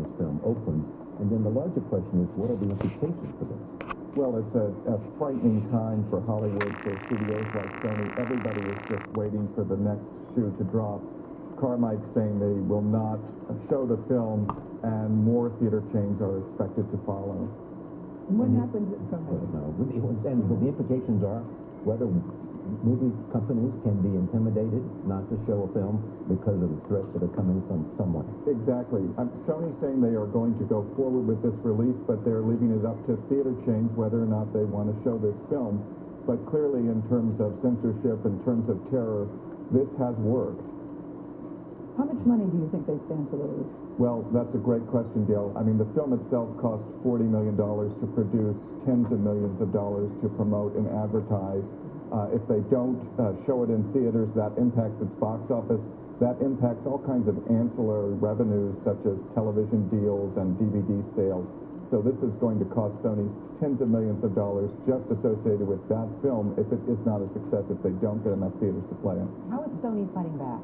this film opens. And then the larger question is, what are the implications for this? Well, it's a frightening time for Hollywood, for studios like Sony. Everybody is just waiting for the next shoe to drop. Carmike's saying they will not show the film, and more theater chains are expected to follow. And what happens at And the implications are whether movie companies can be intimidated not to show a film because of the threats that are coming from someone. Exactly. Sony's saying they are going to go forward with this release, but they're leaving it up to theater chains whether or not they want to show this film. But clearly, in terms of censorship, in terms of terror, this has worked. How much money do you think they stand to lose? Well, that's a great question, Gail. I mean, the film itself cost $40 million to produce, tens of millions of dollars to promote and advertise. If they don't show it in theaters, that impacts its box office. That impacts all kinds of ancillary revenues, such as television deals and DVD sales. So this is going to cost Sony tens of millions of dollars just associated with that film if it is not a success, if they don't get enough theaters to play it. How is Sony fighting back?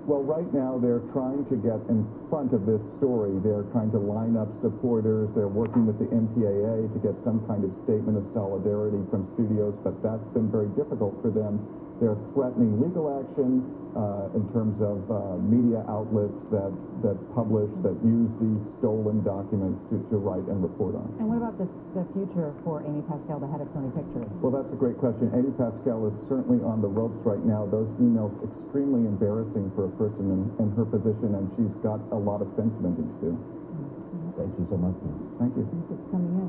Well, right now they're trying to get in front of this story. They're trying to line up supporters. They're working with the MPAA to get some kind of statement of solidarity from studios, but that's been very difficult for them. They're threatening legal action in terms of media outlets that publish, that use these stolen documents to write and report on. And what about the future for Amy Pascal, the head of Sony Pictures? Well, that's a great question. Amy Pascal is certainly on the ropes right now. Those emails extremely embarrassing for a person in her position, and she's got a lot of fence mending to do. Thank you so much. Thank you. Thank you for coming in.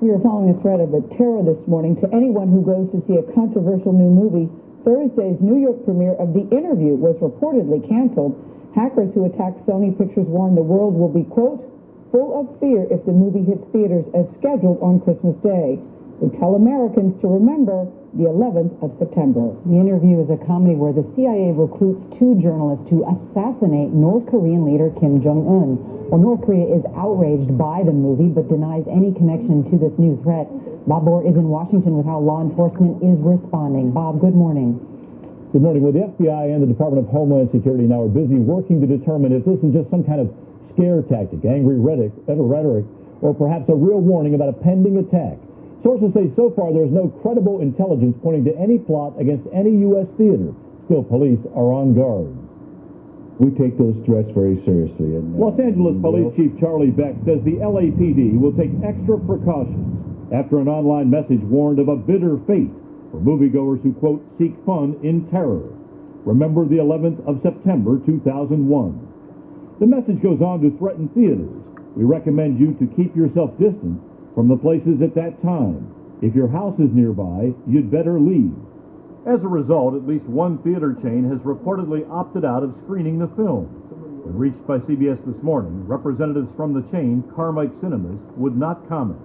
We are following a threat of terror this morning to anyone who goes to see a controversial new movie. Thursday's New York premiere of The Interview was reportedly canceled. Hackers who attacked Sony Pictures warn the world will be, quote, full of fear if the movie hits theaters as scheduled on Christmas Day. They tell Americans to remember the 11th of September. The Interview is a comedy where the CIA recruits two journalists to assassinate North Korean leader Kim Jong-un. Well, North Korea is outraged by the movie but denies any connection to this new threat. Bob Bohr is in Washington with how law enforcement is responding. Bob, good morning. Good morning. Well, the FBI and the Department of Homeland Security now are busy working to determine if this is just some kind of scare tactic, angry rhetoric, or perhaps a real warning about a pending attack. Sources say so far there's no credible intelligence pointing to any plot against any U.S. theater. Still, police are on guard. We take those threats very seriously. And, Los Angeles Police Chief Charlie Beck says the LAPD will take extra precautions after an online message warned of a bitter fate for moviegoers who, quote, seek fun in terror. Remember the 11th of September, 2001. The message goes on to threaten theaters. We recommend you to keep yourself distant from the places at that time. If your house is nearby, you'd better leave. As a result, at least one theater chain has reportedly opted out of screening the film. When reached by CBS this morning, representatives from the chain, Carmike Cinemas, would not comment.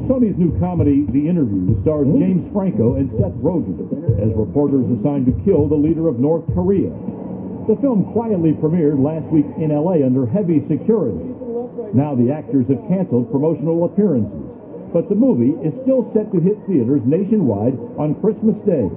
Sony's new comedy, The Interview, stars James Franco and Seth Rogen as reporters assigned to kill the leader of North Korea. The film quietly premiered last week in L.A. under heavy security. Now the actors have canceled promotional appearances, but the movie is still set to hit theaters nationwide on Christmas Day.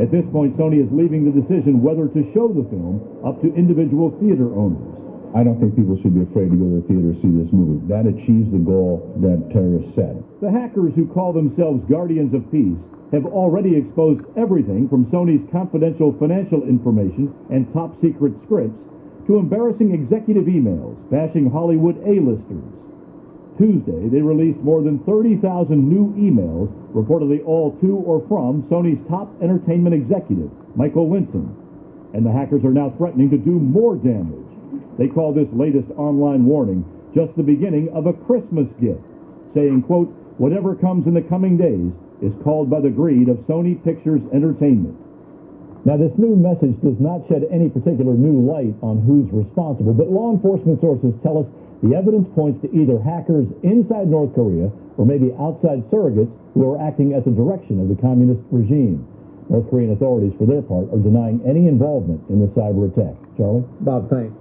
At this point, Sony is leaving the decision whether to show the film up to individual theater owners. I don't think people should be afraid to go to the theater to see this movie. That achieves the goal that terrorists set. The hackers who call themselves Guardians of Peace have already exposed everything from Sony's confidential financial information and top-secret scripts to embarrassing executive emails bashing Hollywood A-listers. Tuesday, they released more than 30,000 new emails, reportedly all to or from Sony's top entertainment executive, Michael Linton. And the hackers are now threatening to do more damage. They call this latest online warning just the beginning of a Christmas gift, saying, quote, whatever comes in the coming days is called by the greed of Sony Pictures Entertainment. Now, this new message does not shed any particular new light on who's responsible, but law enforcement sources tell us the evidence points to either hackers inside North Korea or maybe outside surrogates who are acting at the direction of the communist regime. North Korean authorities, for their part, are denying any involvement in the cyber attack. Charlie? Bob, thanks.